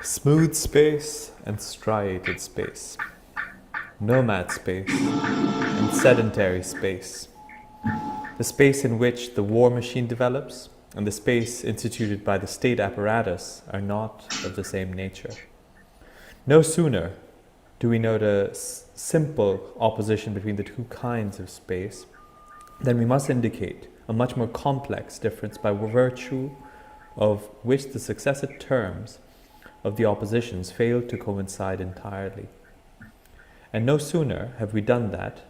Smooth space and striated space, nomad space and sedentary space, the space in which the war machine develops and the space instituted by the state apparatus are not of the same nature. No sooner do we note a simple opposition between the two kinds of space than we must indicate a much more complex difference by virtue of which the successive terms of the oppositions fail to coincide entirely. And no sooner have we done that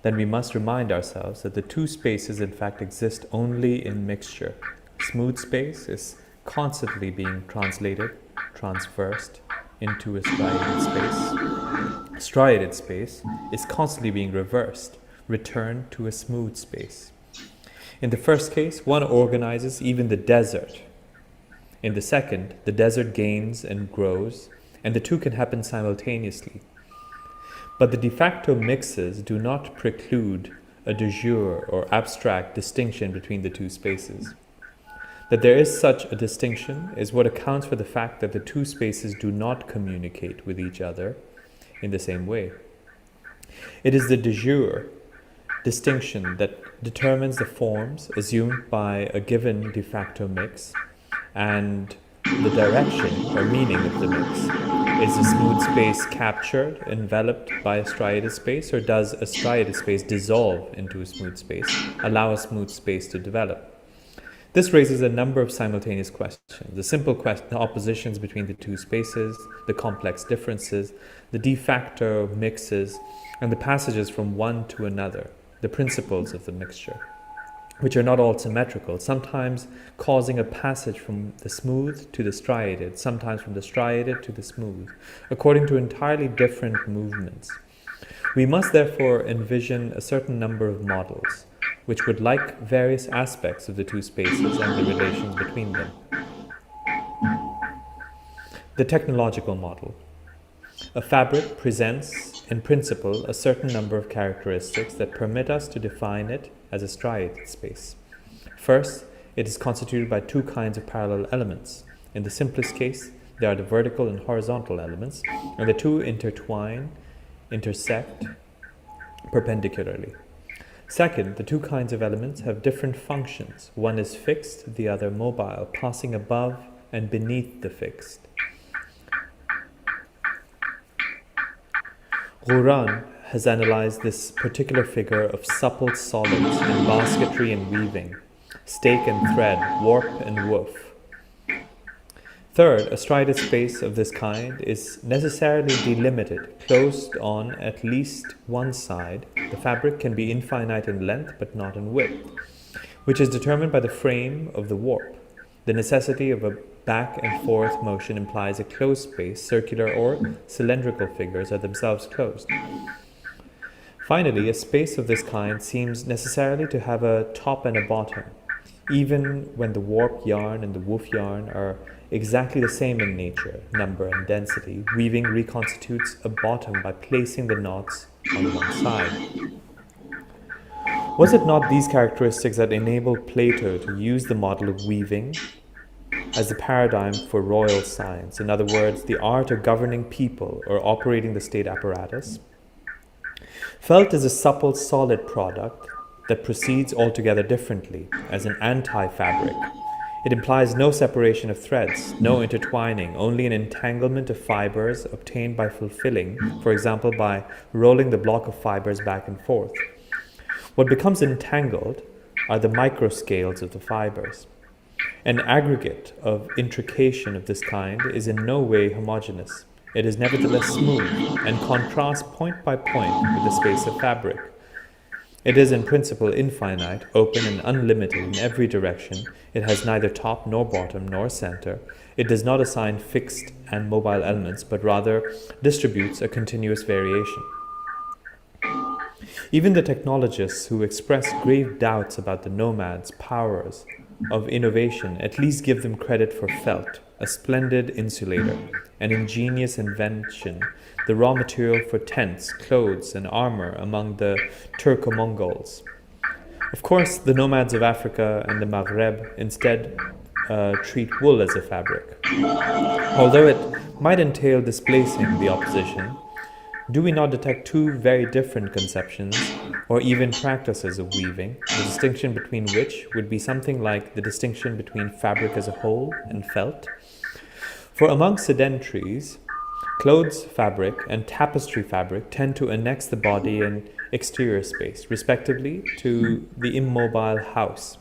than we must remind ourselves that the two spaces in fact exist only in mixture. Smooth space is constantly being translated, transversed into a striated space. Striated space is constantly being reversed, returned to a smooth space. In the first case, one organizes even the desert. In the second, the desert gains and grows, and the two can happen simultaneously. But the de facto mixes do not preclude a de jure or abstract distinction between the two spaces. That there is such a distinction is what accounts for the fact that the two spaces do not communicate with each other in the same way. It is the de jure distinction that determines the forms assumed by a given de facto mix and the direction or meaning of the mix. Is a smooth space captured, enveloped by a striated space, or does a striated space dissolve into a smooth space, allow a smooth space to develop? This raises a number of simultaneous questions. The simple the oppositions between the two spaces, the complex differences, the de facto mixes, and the passages from one to another, the principles of the mixture, which are not all symmetrical, sometimes causing a passage from the smooth to the striated, sometimes from the striated to the smooth, according to entirely different movements. We must therefore envision a certain number of models, which would like various aspects of the two spaces and the relations between them. The technological model. A fabric presents, in principle, a certain number of characteristics that permit us to define it as a striated space. First, it is constituted by two kinds of parallel elements. In the simplest case, there are the vertical and horizontal elements, and the two intersect perpendicularly. Second, the two kinds of elements have different functions. One is fixed, the other mobile, passing above and beneath the fixed. Rouran has analyzed this particular figure of supple solids in basketry and weaving, stake and thread, warp and woof. Third, a striated space of this kind is necessarily delimited, closed on at least one side. The fabric can be infinite in length but not in width, which is determined by the frame of the warp. The necessity of a back and forth motion implies a closed space. Circular or cylindrical figures are themselves closed. Finally, a space of this kind seems necessarily to have a top and a bottom, even when the warp yarn and the woof yarn are exactly the same in nature, number and density. Weaving reconstitutes a bottom by placing the knots on one side. Was it not these characteristics that enabled Plato to use the model of weaving as the paradigm for royal science? In other words, the art of governing people or operating the state apparatus. Felt is a supple, solid product that proceeds altogether differently as an anti-fabric. It implies no separation of threads, no intertwining, only an entanglement of fibers obtained by fulfilling, for example, by rolling the block of fibers back and forth. What becomes entangled are the microscales of the fibers. An aggregate of intrication of this kind is in no way homogeneous. It is nevertheless smooth and contrasts point by point with the space of fabric. It is in principle infinite, open and unlimited in every direction. It has neither top nor bottom nor center. It does not assign fixed and mobile elements, but rather distributes a continuous variation. Even the technologists who express grave doubts about the nomads' powers of innovation at least give them credit for felt, a splendid insulator, an ingenious invention, the raw material for tents, clothes, and armor among the Turco-Mongols. Of course, the nomads of Africa and the Maghreb instead treat wool as a fabric. Although it might entail displacing the opposition, do we not detect two very different conceptions or even practices of weaving, the distinction between which would be something like the distinction between fabric as a whole and felt? For among sedentaries, clothes fabric and tapestry fabric tend to annex the body and exterior space, respectively, to the immobile house.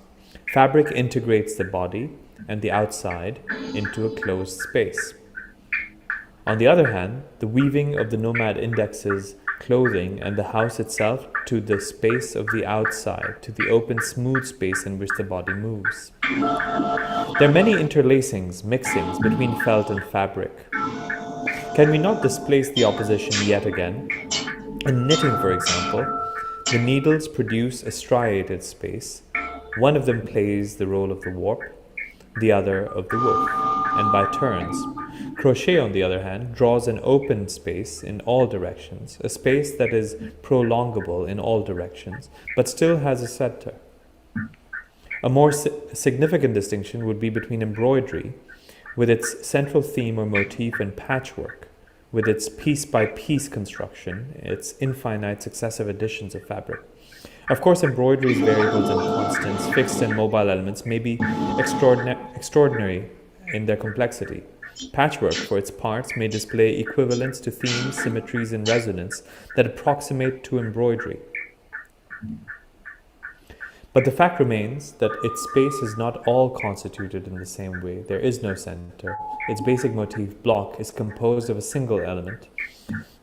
Fabric integrates the body and the outside into a closed space. On the other hand, the weaving of the nomad indexes clothing and the house itself to the space of the outside, to the open, smooth space in which the body moves. There are many interlacings, mixings between felt and fabric. Can we not displace the opposition yet again? In knitting, for example, the needles produce a striated space. One of them plays the role of the warp, the other of the woof, and by turns. Crochet, on the other hand, draws an open space in all directions, a space that is prolongable in all directions, but still has a center. A more significant distinction would be between embroidery, with its central theme or motif, and patchwork, with its piece-by-piece construction, its infinite successive additions of fabric. Of course, embroidery's variables and constants, fixed and mobile elements, may be extraordinary in their complexity. Patchwork, for its parts, may display equivalents to themes, symmetries, and resonance that approximate to embroidery. But the fact remains that its space is not all constituted in the same way. There is no center. Its basic motif block is composed of a single element.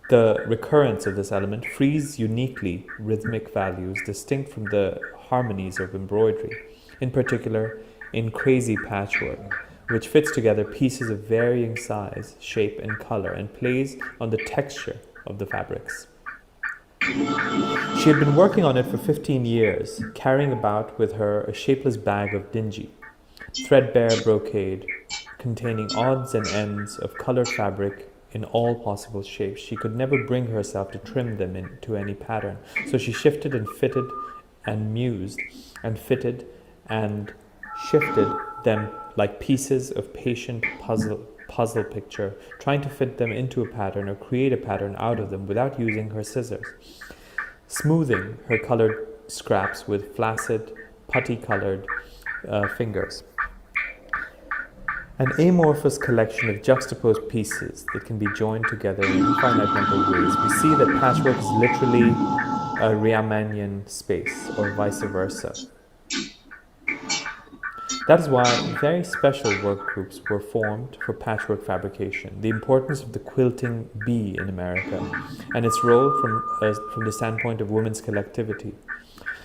The recurrence of this element frees uniquely rhythmic values distinct from the harmonies of embroidery, in particular in crazy patchwork, which fits together pieces of varying size, shape, and color, and plays on the texture of the fabrics. She had been working on it for 15 years, carrying about with her a shapeless bag of dingy, threadbare brocade containing odds and ends of colored fabric in all possible shapes. She could never bring herself to trim them into any pattern, so she shifted and fitted and mused and fitted and shifted them like pieces of patient puzzle picture, trying to fit them into a pattern or create a pattern out of them without using her scissors, smoothing her colored scraps with flaccid, putty-colored fingers. An amorphous collection of juxtaposed pieces that can be joined together in infinite number of ways. We see that patchwork is literally a Riemannian space, or vice versa. That is why very special work groups were formed for patchwork fabrication. The importance of the quilting bee in America and its role from the standpoint of women's collectivity.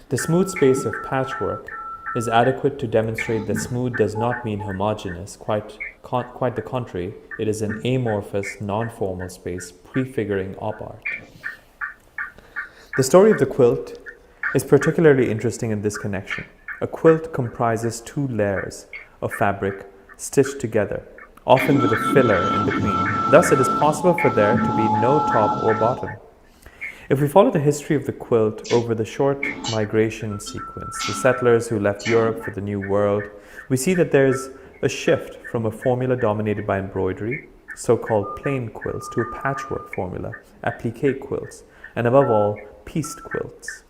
The smooth space of patchwork is adequate to demonstrate that smooth does not mean homogeneous. Quite the contrary, it is an amorphous, non-formal space prefiguring op art. The story of the quilt is particularly interesting in this connection. A quilt comprises two layers of fabric stitched together, often with a filler in between. Thus, it is possible for there to be no top or bottom. If we follow the history of the quilt over the short migration sequence, the settlers who left Europe for the New World, we see that there is a shift from a formula dominated by embroidery, so-called plain quilts, to a patchwork formula, appliqué quilts, and above all, pieced quilts.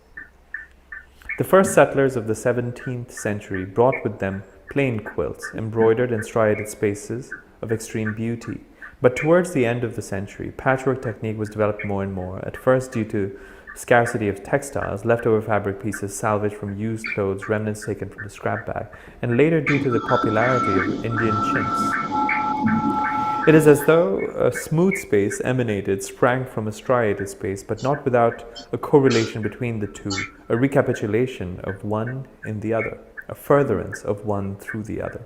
The first settlers of the 17th century brought with them plain quilts, embroidered and striated spaces of extreme beauty. But towards the end of the century, patchwork technique was developed more and more, at first due to scarcity of textiles, leftover fabric pieces salvaged from used clothes, remnants taken from the scrap bag, and later due to the popularity of Indian chintz. It is as though a smooth space sprang from a striated space, but not without a correlation between the two, a recapitulation of one in the other, a furtherance of one through the other.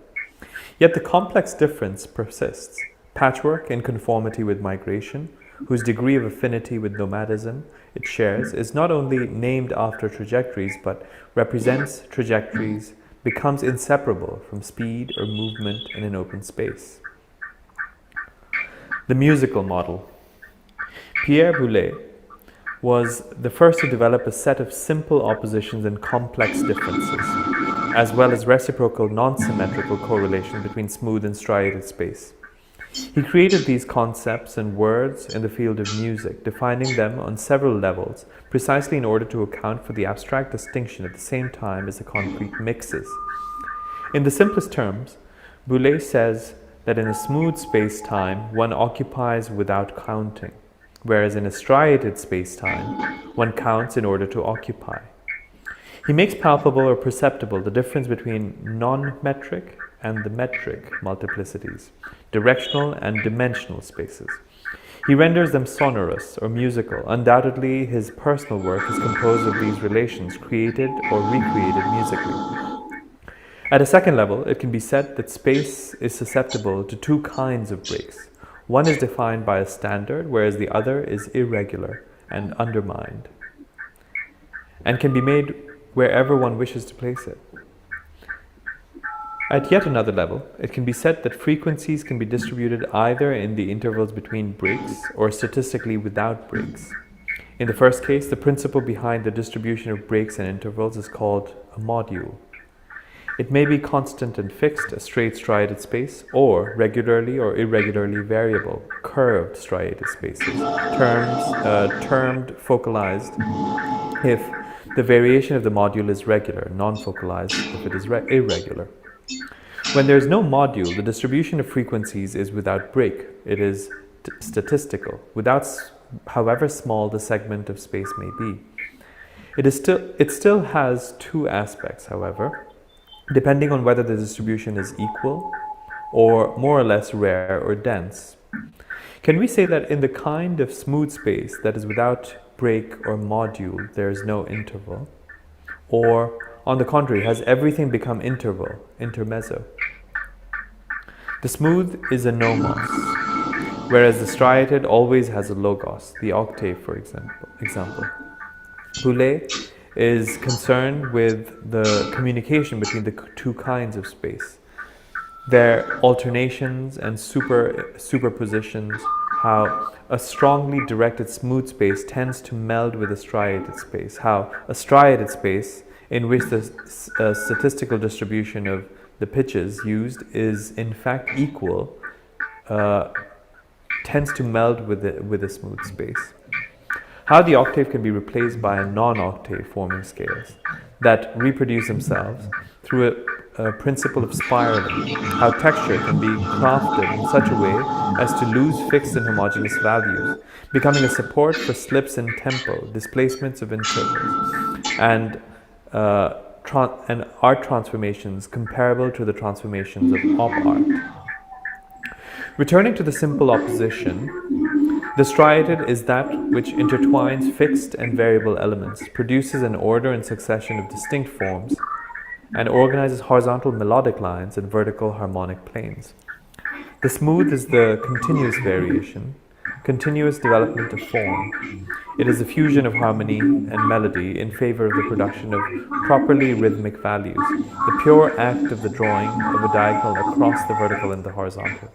Yet the complex difference persists. Patchwork, in conformity with migration, whose degree of affinity with nomadism it shares, is not only named after trajectories, but represents trajectories, becomes inseparable from speed or movement in an open space. The musical model. Pierre Boulez was the first to develop a set of simple oppositions and complex differences. as well as reciprocal non-symmetrical correlation between smooth and striated space. He created these concepts and words in the field of music, defining them on several levels, precisely in order to account for the abstract distinction at the same time as the concrete mixes. In the simplest terms, Boulez says that in a smooth space-time, one occupies without counting, whereas in a striated space-time, one counts in order to occupy. He makes palpable or perceptible the difference between non-metric and the metric multiplicities, directional and dimensional spaces. He renders them sonorous or musical. Undoubtedly, his personal work is composed of these relations, created or recreated musically. At a second level, it can be said that space is susceptible to two kinds of breaks. One is defined by a standard, whereas the other is irregular and undermined, and can be made wherever one wishes to place it. At yet another level, it can be said that frequencies can be distributed either in the intervals between breaks or statistically without breaks. In the first case, the principle behind the distribution of breaks and intervals is called a module. It may be constant and fixed, a straight striated space, or regularly or irregularly variable, curved striated spaces, termed focalized if the variation of the module is regular, non-focalized if it is irregular. When there is no module, the distribution of frequencies is without break. It is statistical, without however small the segment of space may be. It still has two aspects, however, depending on whether the distribution is equal or more or less rare or dense. Can we say that in the kind of smooth space that is without break or module, there is no interval? Or, on the contrary, has everything become intermezzo? The smooth is a nomos, whereas the striated always has a logos, the octave, for example. Boulez is concerned with the communication between the two kinds of space, their alternations and superpositions, how a strongly directed smooth space tends to meld with a striated space, how a striated space in which the statistical distribution of the pitches used is in fact equal, tends to meld with a smooth space. How the octave can be replaced by a non-octave forming scales that reproduce themselves through a principle of spiraling. How texture can be crafted in such a way as to lose fixed and homogeneous values, becoming a support for slips in tempo, displacements of intervals, and art transformations comparable to the transformations of op art. Returning to the simple opposition, the striated is that which intertwines fixed and variable elements, produces an order and succession of distinct forms, and organizes horizontal melodic lines and vertical harmonic planes. The smooth is the continuous variation, continuous development of form. It is a fusion of harmony and melody in favor of the production of properly rhythmic values, the pure act of the drawing of a diagonal across the vertical and the horizontal.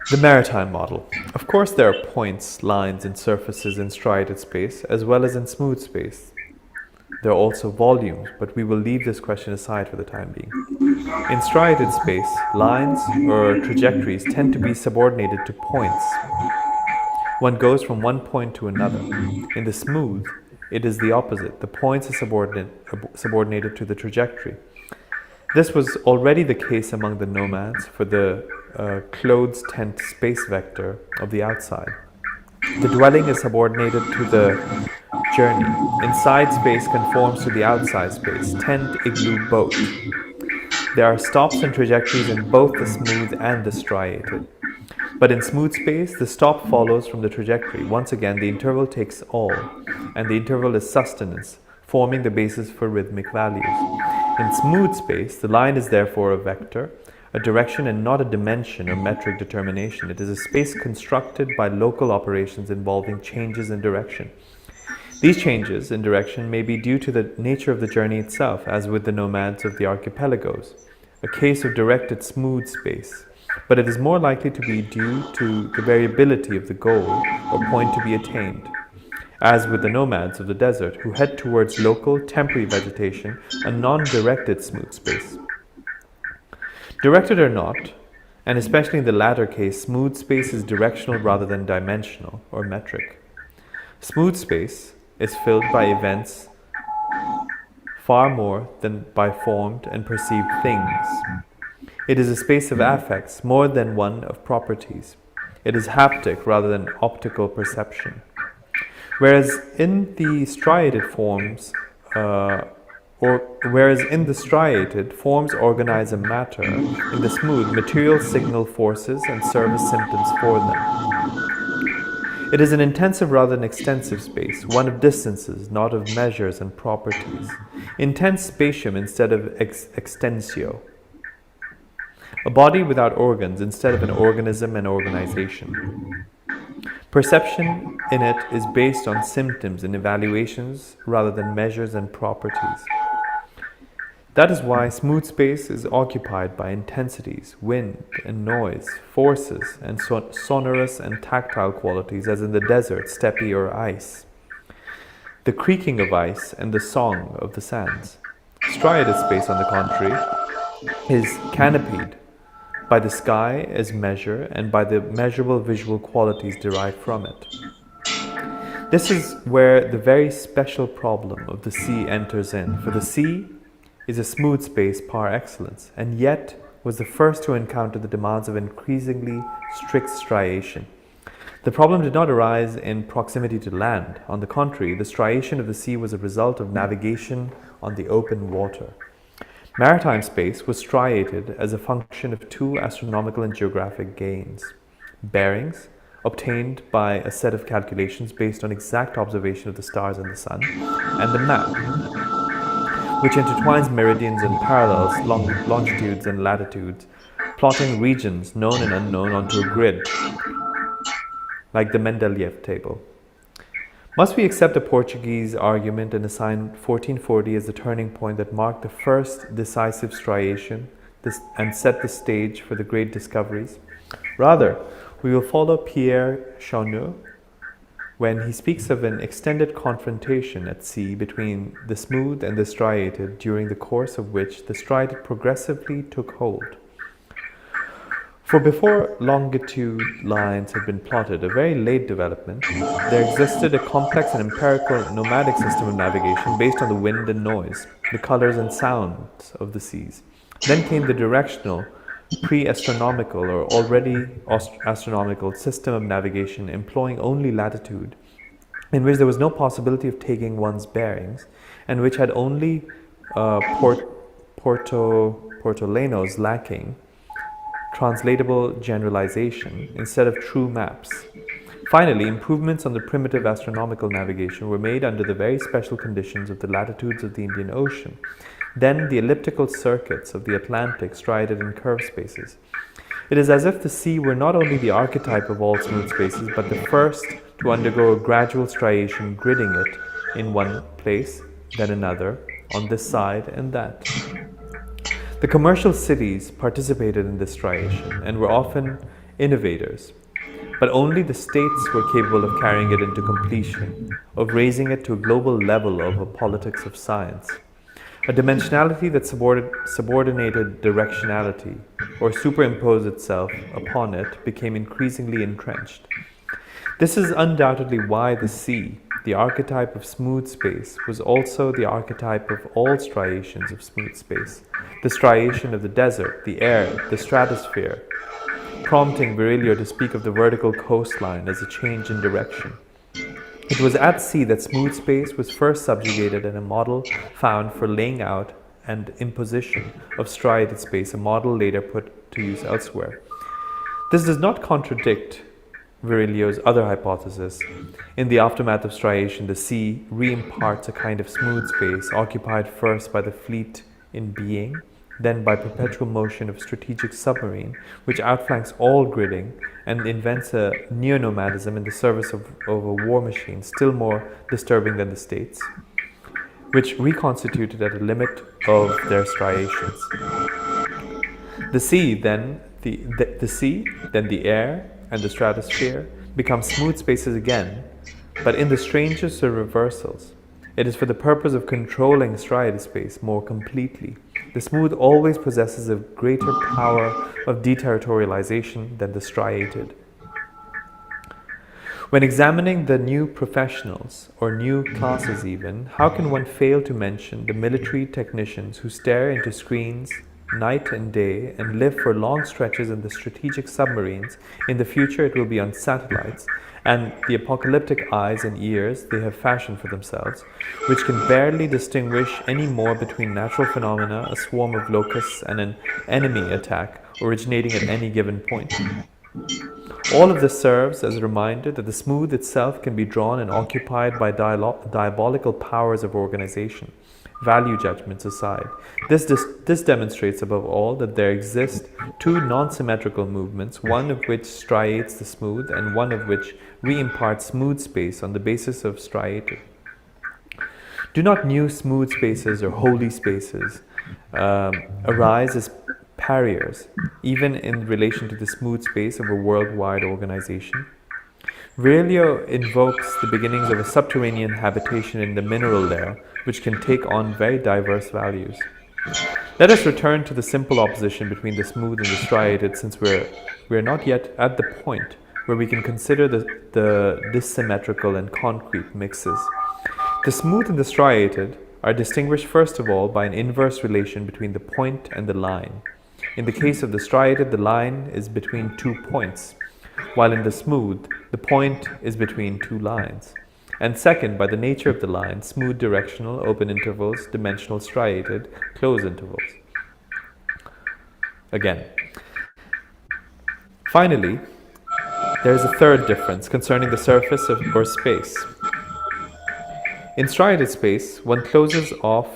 The maritime model. Of course, there are points, lines, and surfaces in striated space as well as in smooth space. There are also volumes, but we will leave this question aside for the time being. In striated space, lines or trajectories tend to be subordinated to points. One goes from one point to another. In the smooth, it is the opposite. The points are subordinated to the trajectory. This was already the case among the nomads for the clothes tent space vector of the outside. The dwelling is subordinated to the journey. Inside space conforms to the outside space, tent, igloo, boat. There are stops and trajectories in both the smooth and the striated. But in smooth space, the stop follows from the trajectory. Once again, the interval takes all, and the interval is sustenance, forming the basis for rhythmic values. In smooth space, the line is therefore a vector, a direction and not a dimension or metric determination. It is a space constructed by local operations involving changes in direction. These changes in direction may be due to the nature of the journey itself, as with the nomads of the archipelagos, a case of directed smooth space, but it is more likely to be due to the variability of the goal or point to be attained. as with the nomads of the desert who head towards local, temporary vegetation, a non-directed smooth space. Directed or not, and especially in the latter case, smooth space is directional rather than dimensional or metric. Smooth space is filled by events far more than by formed and perceived things. It is a space of affects more than one of properties. It is haptic rather than optical perception. Whereas in the striated forms organize a matter, in the smooth, material signal forces and serve as symptoms for them. It is an intensive rather than extensive space, one of distances, not of measures and properties. Intense spatium instead of extensio. A body without organs instead of an organism and organization. Perception in it is based on symptoms and evaluations rather than measures and properties. That is why smooth space is occupied by intensities, wind and noise, forces and sonorous and tactile qualities as in the desert, steppe or ice. The creaking of ice and the song of the sands. Striated space, on the contrary, is canopied by the sky as measure and by the measurable visual qualities derived from it. This is where the very special problem of the sea enters in, for the sea is a smooth space par excellence, and yet was the first to encounter the demands of increasingly strict striation. The problem did not arise in proximity to land. On the contrary, the striation of the sea was a result of navigation on the open water. Maritime space was striated as a function of two astronomical and geographic gains: bearings, obtained by a set of calculations based on exact observation of the stars and the sun, and the map, which intertwines meridians and parallels, longitudes and latitudes, plotting regions known and unknown onto a grid, like the Mendeleev table. Must we accept the Portuguese argument and assign 1440 as the turning point that marked the first decisive striation and set the stage for the great discoveries? Rather, we will follow Pierre Chauneux when he speaks of an extended confrontation at sea between the smooth and the striated, during the course of which the striated progressively took hold. For before longitude lines had been plotted, a very late development, there existed a complex and empirical nomadic system of navigation based on the wind and noise, the colors and sounds of the seas. Then came the directional, pre-astronomical or already astronomical system of navigation employing only latitude, in which there was no possibility of taking one's bearings, and which had only portolenos lacking translatable generalization instead of true maps. Finally, improvements on the primitive astronomical navigation were made under the very special conditions of the latitudes of the Indian Ocean. Then the elliptical circuits of the Atlantic striated in curved spaces. It is as if the sea were not only the archetype of all smooth spaces, but the first to undergo a gradual striation, gridding it in one place, then another, on this side and that. The commercial cities participated in this striation and were often innovators, but only the states were capable of carrying it into completion, of raising it to a global level of a politics of science. A dimensionality that subordinated directionality or superimposed itself upon it became increasingly entrenched. This is undoubtedly why the sea, the archetype of smooth space, was also the archetype of all striations of smooth space, the striation of the desert, the air, the stratosphere, prompting Virilio to speak of the vertical coastline as a change in direction. It was at sea that smooth space was first subjugated and a model found for laying out and imposition of striated space, a model later put to use elsewhere. This does not contradict Virilio's other hypothesis. In the aftermath of striation, the sea re-imparts a kind of smooth space occupied first by the fleet in being, then by perpetual motion of strategic submarine, which outflanks all gridding and invents a neo-nomadism in the service of a war machine, still more disturbing than the states, which reconstituted at a limit of their striations. The sea, then the air and the stratosphere become smooth spaces again, but in the strangest of reversals, it is for the purpose of controlling striated space more completely. The smooth always possesses a greater power of deterritorialization than the striated. When examining the new professionals, or new classes even, how can one fail to mention the military technicians who stare into screens night and day and live for long stretches in the strategic submarines? In the future it will be on satellites, and the apocalyptic eyes and ears they have fashioned for themselves, which can barely distinguish any more between natural phenomena, a swarm of locusts, and an enemy attack originating at any given point. All of this serves as a reminder that the smooth itself can be drawn and occupied by diabolical powers of organization, value judgments aside. This demonstrates above all that there exist two non-symmetrical movements, one of which striates the smooth and one of which re-imparts smooth space on the basis of striated. Do not new smooth spaces or holy spaces arise as barriers, even in relation to the smooth space of a worldwide organization? Virelio invokes the beginnings of a subterranean habitation in the mineral layer, which can take on very diverse values. Let us return to the simple opposition between the smooth and the striated, since we're not yet at the point where we can consider the dissymmetrical and concrete mixes. The smooth and the striated are distinguished first of all by an inverse relation between the point and the line. In the case of the striated, the line is between 2 points, while in the smooth, the point is between 2 lines. And second, by the nature of the line, smooth directional, open intervals, dimensional striated, closed intervals. Again. Finally, there is a third difference concerning the surface or space. In striated space, one closes off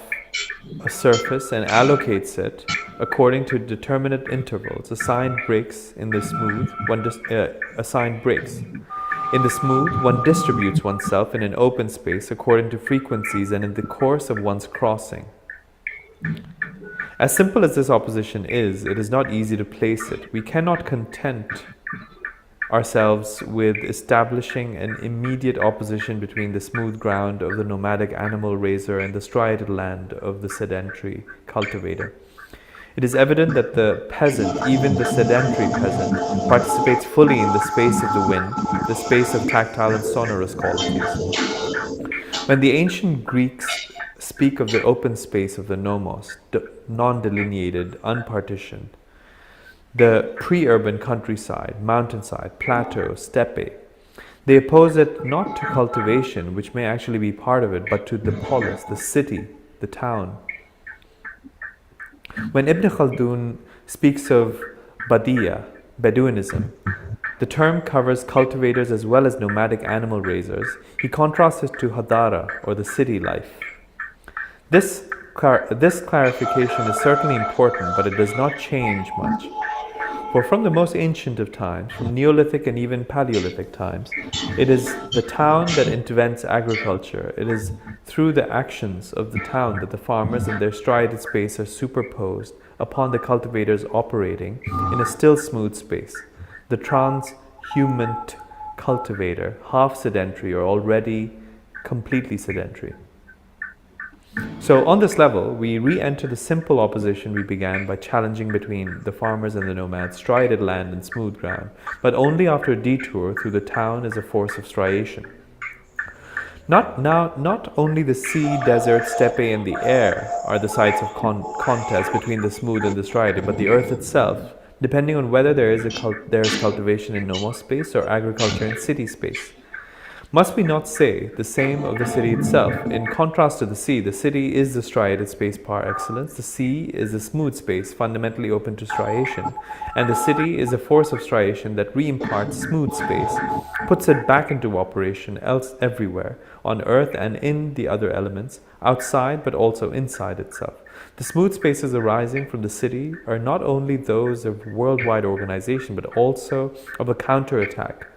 a surface and allocates it according to determinate intervals. Assigned breaks in the smooth, assigned breaks. In the smooth, one distributes oneself in an open space according to frequencies and in the course of one's crossing. As simple as this opposition is, it is not easy to place it. We cannot content ourselves with establishing an immediate opposition between the smooth ground of the nomadic animal raiser and the striated land of the sedentary cultivator. It is evident that the peasant, even the sedentary peasant, participates fully in the space of the wind, the space of tactile and sonorous qualities. When the ancient Greeks speak of the open space of the nomos, non-delineated, unpartitioned, the pre-urban countryside, mountainside, plateau, steppe, they oppose it not to cultivation, which may actually be part of it, but to the polis, the city, the town. When Ibn Khaldun speaks of Badia, Bedouinism, the term covers cultivators as well as nomadic animal raisers. He contrasts it to Hadara, or the city life. This clarification is certainly important, but it does not change much. For from the most ancient of times, from Neolithic and even Paleolithic times, it is the town that invents agriculture. It is through the actions of the town that the farmers and their striated space are superposed upon the cultivators operating in a still smooth space. The transhuman cultivator, half sedentary or already completely sedentary. So on this level, we re-enter the simple opposition we began by challenging between the farmers and the nomads, striated land and smooth ground, but only after a detour through the town as a force of striation. Not only the sea, desert, steppe, and the air are the sites of contest between the smooth and the striated, but the earth itself, depending on whether there is cultivation in nomos space or agriculture in city space. Must we not say the same of the city itself? In contrast to the city is the striated space par excellence. The sea is a smooth space fundamentally open to striation, and the city is a force of striation that re-imparts smooth space, puts it back into operation everywhere, on earth and in the other elements, outside but also inside itself. The smooth spaces arising from the city are not only those of worldwide organization, but also of a counterattack,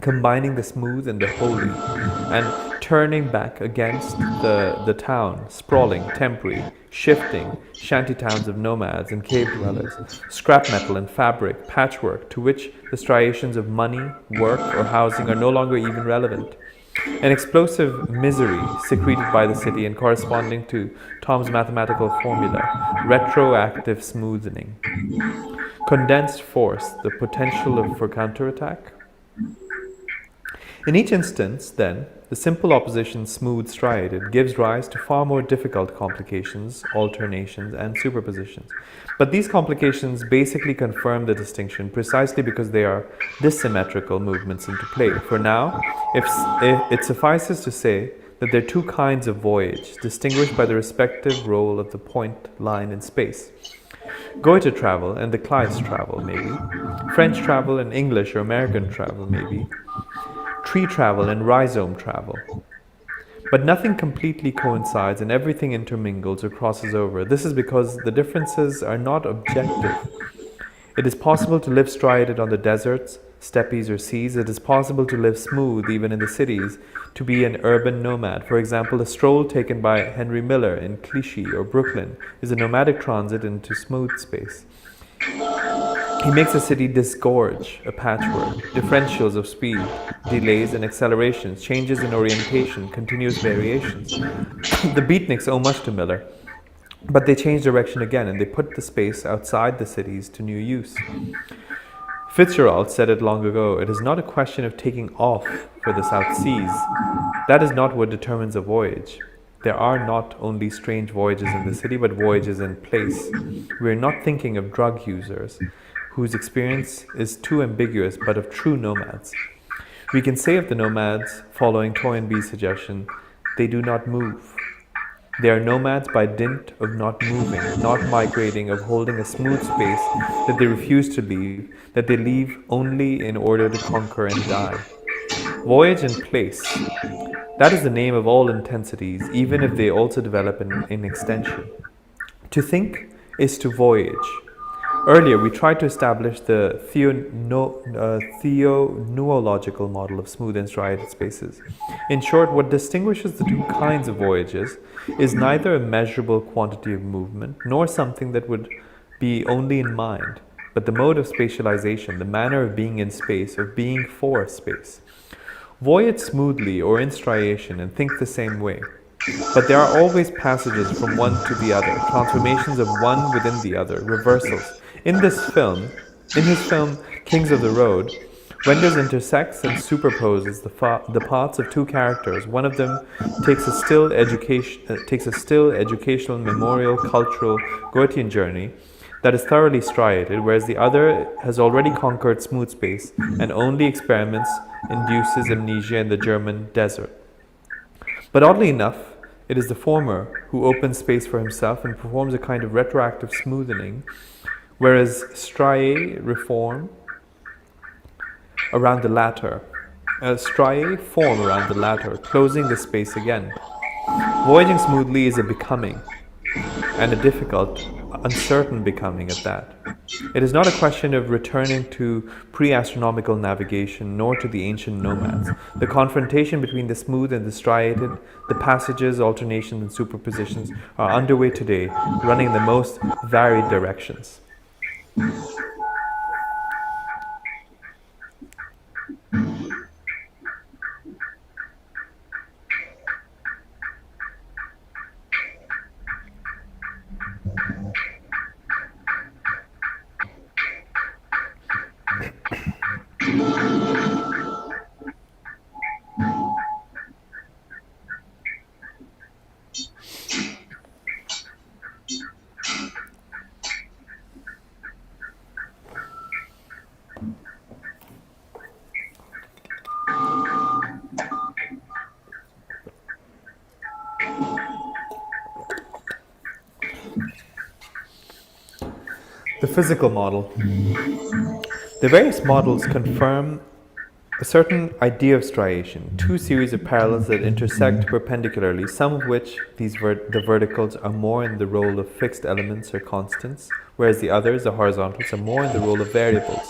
combining the smooth and the holy, and turning back against the town, sprawling, temporary, shifting, shanty towns of nomads and cave dwellers, scrap metal and fabric, patchwork, to which the striations of money, work, or housing are no longer even relevant. An explosive misery secreted by the city and corresponding to Tom's mathematical formula, retroactive smoothing. Condensed force, the potential for counterattack. In each instance, then, the simple opposition smooth striated gives rise to far more difficult complications, alternations, and superpositions. But these complications basically confirm the distinction precisely because they are dissymmetrical movements into play. For now, if it suffices to say that there are two kinds of voyage, distinguished by the respective role of the point line in space. Goethe travel and the Kleist travel, maybe. French travel and English or American travel, maybe. Tree travel and rhizome travel. But nothing completely coincides and everything intermingles or crosses over. This is because the differences are not objective. It is possible to live striated on the deserts, steppes, or seas. It is possible to live smooth even in the cities, to be an urban nomad. For example, a stroll taken by Henry Miller in Clichy or Brooklyn is a nomadic transit into smooth space. He makes a city disgorge, a patchwork, differentials of speed, delays and accelerations, changes in orientation, continuous variations. The beatniks owe much to Miller, but they change direction again and they put the space outside the cities to new use. Fitzgerald said it long ago, it is not a question of taking off for the South Seas. That is not what determines a voyage. There are not only strange voyages in the city, but voyages in place. We are not thinking of drug users, whose experience is too ambiguous, but of true nomads. We can say of the nomads, following Toynbee's suggestion, they do not move. They are nomads by dint of not moving, not migrating, of holding a smooth space that they refuse to leave, that they leave only in order to conquer and die. Voyage in place. That is the name of all intensities, even if they also develop in extension. To think is to voyage. Earlier, we tried to establish the theonoological model of smooth and striated spaces. In short, what distinguishes the two kinds of voyages is neither a measurable quantity of movement, nor something that would be only in mind, but the mode of spatialization, the manner of being in space, of being for space. Voyage smoothly or in striation and think the same way. But there are always passages from one to the other, transformations of one within the other, reversals. In his film, Kings of the Road, Wenders intersects and superposes the paths of two characters. One of them takes a still educational, memorial, cultural, Goethean journey that is thoroughly striated, whereas the other has already conquered smooth space and only experiments induces amnesia in the German desert. But oddly enough, it is the former who opens space for himself and performs a kind of retroactive smoothing, whereas striae form around the latter, closing the space again. Voyaging smoothly is a becoming, and a difficult, uncertain becoming at that. It is not a question of returning to pre-astronomical navigation, nor to the ancient nomads. The confrontation between the smooth and the striated, the passages, alternations, and superpositions are underway today, running in the most varied directions. The physical model. The various models confirm a certain idea of striation, two series of parallels that intersect perpendicularly, some of which the verticals are more in the role of fixed elements or constants, whereas the others, the horizontals, are more in the role of variables.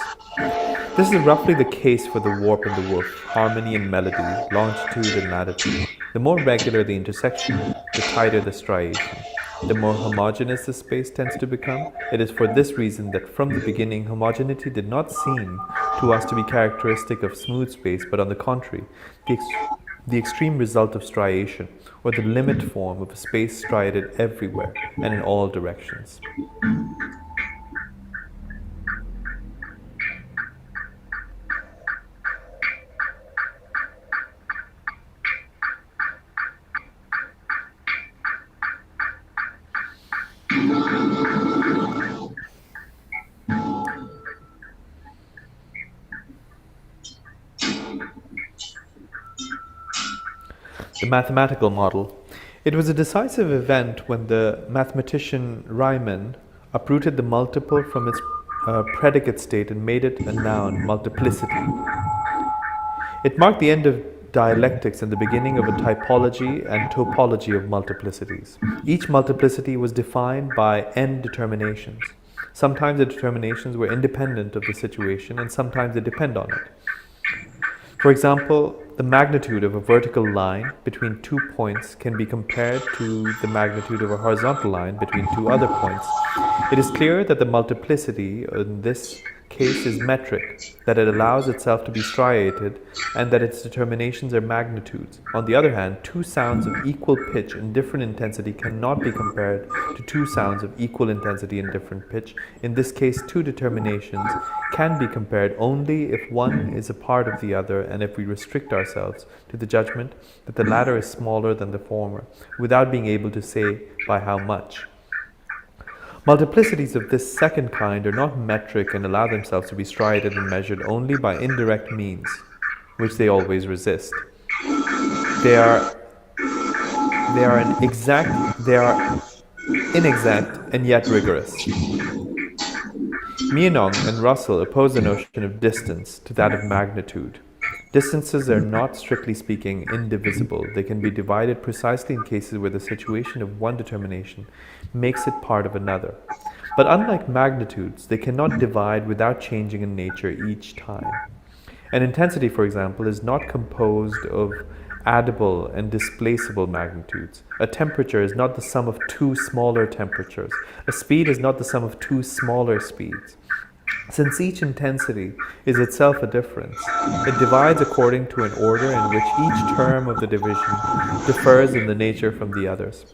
This is roughly the case for the warp and the woof, harmony and melody, longitude and latitude. The more regular the intersection, the tighter the striation. The more homogeneous the space tends to become. It is for this reason that from the beginning, homogeneity did not seem to us to be characteristic of smooth space, but on the contrary, the the extreme result of striation, or the limit form of a space striated everywhere and in all directions. The mathematical model. It was a decisive event when the mathematician Riemann uprooted the multiple from its predicate state and made it a noun, multiplicity. It marked the end of dialectics and the beginning of a typology and topology of multiplicities. Each multiplicity was defined by n determinations. Sometimes the determinations were independent of the situation, and sometimes they depend on it. For example, the magnitude of a vertical line between 2 points can be compared to the magnitude of a horizontal line between 2 other points. It is clear that the multiplicity in this case is metric, that it allows itself to be striated, and that its determinations are magnitudes. On the other hand, 2 sounds of equal pitch and different intensity cannot be compared to 2 sounds of equal intensity and different pitch. In this case, 2 determinations can be compared only if one is a part of the other, and if we restrict ourselves to the judgment that the latter is smaller than the former, without being able to say by how much. Multiplicities of this second kind are not metric and allow themselves to be striated and measured only by indirect means, which they always resist. They are inexact and yet rigorous. Meinong and Russell oppose the notion of distance to that of magnitude. Distances are not, strictly speaking, indivisible. They can be divided precisely in cases where the situation of one determination makes it part of another. But unlike magnitudes, they cannot divide without changing in nature each time. An intensity, for example, is not composed of addable and displaceable magnitudes. A temperature is not the sum of 2 smaller temperatures. A speed is not the sum of 2 smaller speeds. Since each intensity is itself a difference, it divides according to an order in which each term of the division differs in the nature from the others.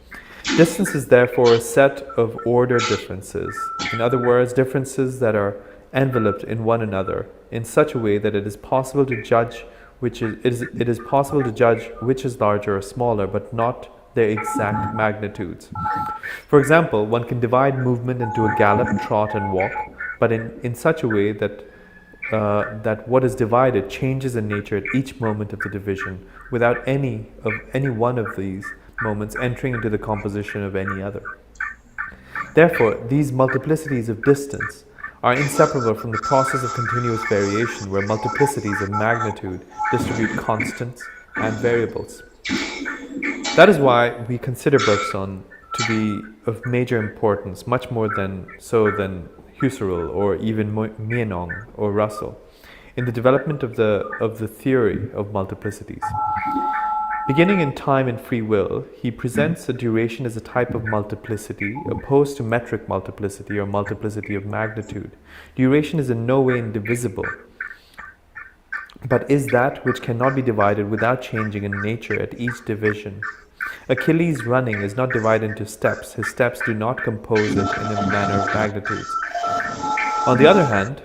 Distance is therefore a set of ordered differences. In other words, differences that are enveloped in one another in such a way that it is possible to judge which is larger or smaller, but not their exact magnitudes. For example, one can divide movement into a gallop, trot, and walk, but in such a way that what is divided changes in nature at each moment of the division, without any one of these moments entering into the composition of any other. Therefore, these multiplicities of distance are inseparable from the process of continuous variation, where multiplicities of magnitude distribute constants and variables. That is why we consider Bergson to be of major importance, much more than Husserl or even Meinong or Russell, in the development of the theory of multiplicities. Beginning in Time and Free Will, he presents a duration as a type of multiplicity opposed to metric multiplicity or multiplicity of magnitude. Duration is in no way indivisible, but is that which cannot be divided without changing in nature at each division. Achilles' running is not divided into steps. His steps do not compose it in a manner of magnitudes. On the other hand,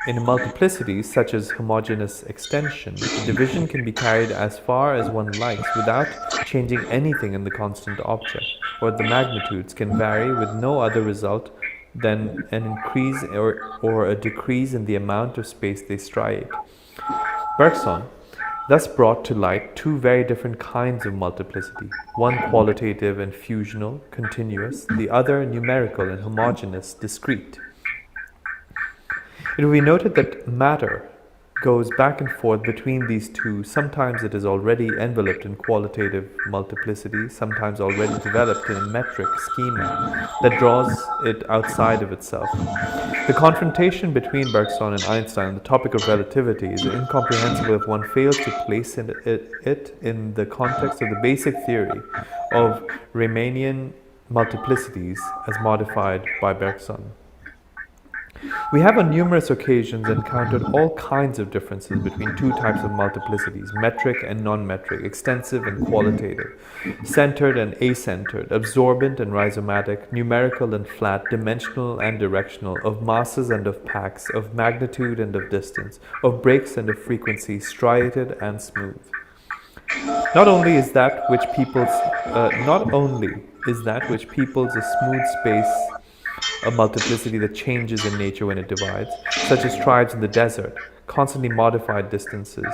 in a multiplicity such as homogeneous extension, the division can be carried as far as one likes without changing anything in the constant object, or the magnitudes can vary with no other result than an increase or a decrease in the amount of space they striate. Bergson thus brought to light 2 very different kinds of multiplicity, one qualitative and fusional, continuous, the other numerical and homogeneous, discrete. It will be noted that matter goes back and forth between these two. Sometimes it is already enveloped in qualitative multiplicity, sometimes already developed in a metric schema that draws it outside of itself. The confrontation between Bergson and Einstein on the topic of relativity is incomprehensible if one fails to place it in the context of the basic theory of Riemannian multiplicities as modified by Bergson. We have on numerous occasions encountered all kinds of differences between two types of multiplicities, metric and non-metric, extensive and qualitative, centered and acentered, absorbent and rhizomatic, numerical and flat, dimensional and directional, of masses and of packs, of magnitude and of distance, of breaks and of frequency, striated and smooth. Not only is that which peoples a smooth space a multiplicity that changes in nature when it divides, such as tribes in the desert, constantly modified distances,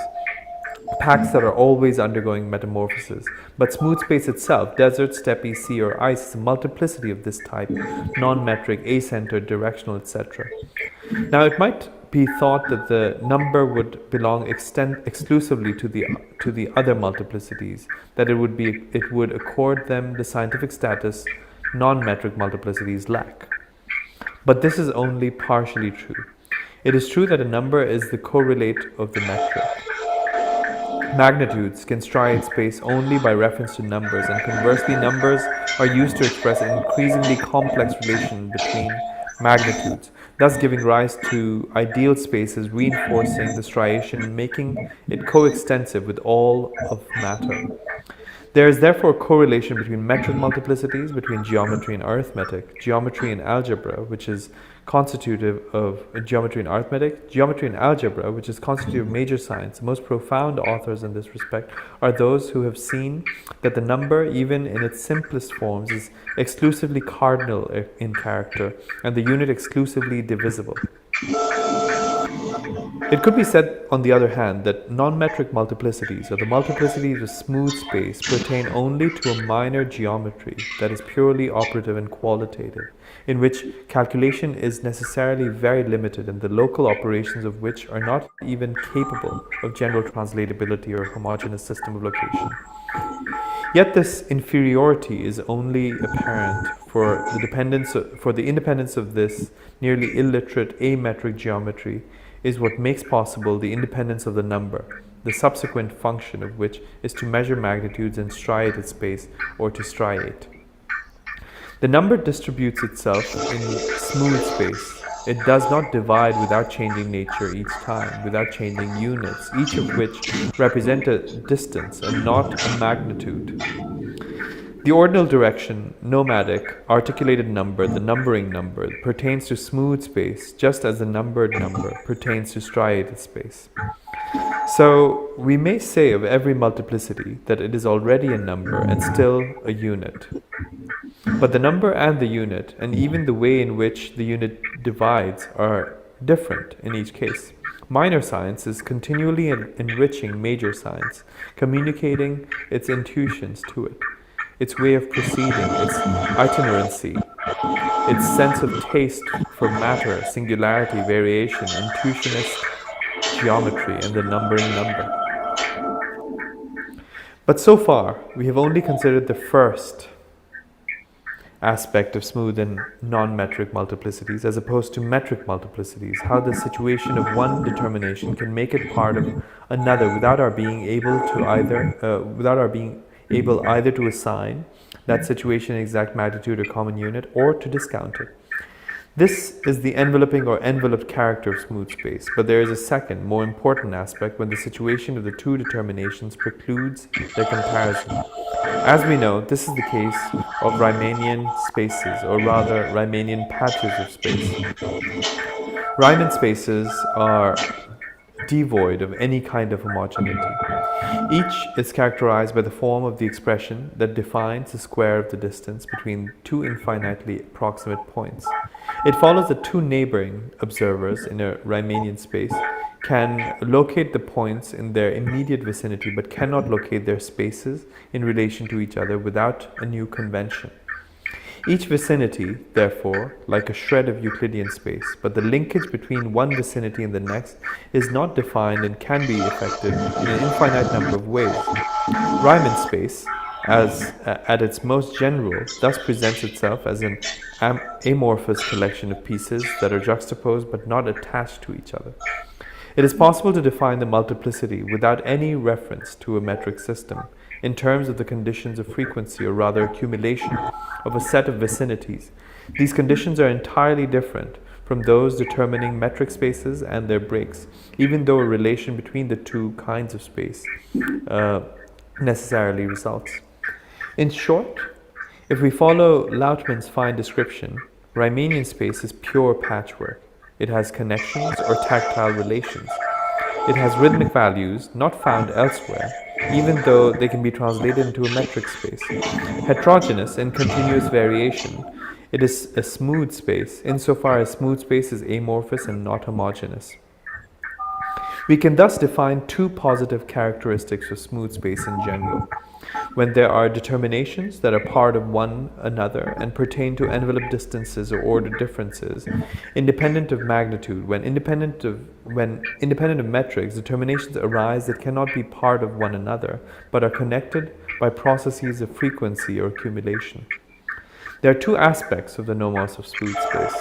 packs that are always undergoing metamorphosis. But smooth space itself, desert, steppe, sea, or ice, is a multiplicity of this type, non-metric, acentered, directional, etc. Now, it might be thought that the number would belong exclusively to the other multiplicities, that it would accord them the scientific status non-metric multiplicities lack. But this is only partially true. It is true that a number is the correlate of the metric. Magnitudes can striate space only by reference to numbers, and conversely, numbers are used to express an increasingly complex relation between magnitudes, thus giving rise to ideal spaces, reinforcing the striation and making it coextensive with all of matter. There is therefore a correlation between metric multiplicities, between geometry and arithmetic, geometry and algebra, which is constitutive of geometry and arithmetic, geometry and algebra, which is constitutive of major science. The most profound authors in this respect are those who have seen that the number, even in its simplest forms, is exclusively cardinal in character, and the unit exclusively divisible. It could be said, on the other hand, that non-metric multiplicities, or the multiplicities of smooth space, pertain only to a minor geometry that is purely operative and qualitative, in which calculation is necessarily very limited and the local operations of which are not even capable of general translatability or homogeneous system of location. Yet this inferiority is only apparent for the independence of this nearly illiterate ametric geometry is what makes possible the independence of the number, the subsequent function of which is to measure magnitudes in striated space or to striate. The number distributes itself in smooth space. It does not divide without changing nature each time, without changing units, each of which represent a distance and not a magnitude. The ordinal direction, nomadic, articulated number, the numbering number, pertains to smooth space, just as the numbered number pertains to striated space. So we may say of every multiplicity that it is already a number and still a unit. But the number and the unit, and even the way in which the unit divides, are different in each case. Minor science is continually enriching major science, communicating its intuitions to it, its way of proceeding, its itinerancy, its sense of taste for matter, singularity, variation, intuitionist geometry, and the numbering number. But so far, we have only considered the first aspect of smooth and non-metric multiplicities as opposed to metric multiplicities, how the situation of one determination can make it part of another without our being able either to assign that situation an exact magnitude or common unit, or to discount it. This is the enveloping or enveloped character of smooth space, but there is a second, more important aspect when the situation of the two determinations precludes their comparison. As we know, this is the case of Riemannian spaces, or rather Riemannian patches of space. Riemann spaces are devoid of any kind of homogeneity. Each is characterized by the form of the expression that defines the square of the distance between two infinitely proximate points. It follows that two neighboring observers in a Riemannian space can locate the points in their immediate vicinity but cannot locate their spaces in relation to each other without a new convention. Each vicinity, therefore, like a shred of Euclidean space, but the linkage between one vicinity and the next is not defined and can be effected in an infinite number of ways. Riemann space, as at its most general, thus presents itself as an amorphous collection of pieces that are juxtaposed but not attached to each other. It is possible to define the multiplicity without any reference to a metric system, in terms of the conditions of frequency, or rather accumulation, of a set of vicinities. These conditions are entirely different from those determining metric spaces and their breaks, even though a relation between the two kinds of space necessarily results. In short, if we follow Lautman's fine description, Riemannian space is pure patchwork. It has connections or tactile relations. It has rhythmic values not found elsewhere, even though they can be translated into a metric space. Heterogeneous and continuous variation, it is a smooth space, insofar as smooth space is amorphous and not homogeneous. We can thus define two positive characteristics of smooth space in general. When there are determinations that are part of one another and pertain to envelope distances or order differences, independent of magnitude, when independent of metrics, determinations arise that cannot be part of one another, but are connected by processes of frequency or accumulation. There are two aspects of the nomos of smooth space.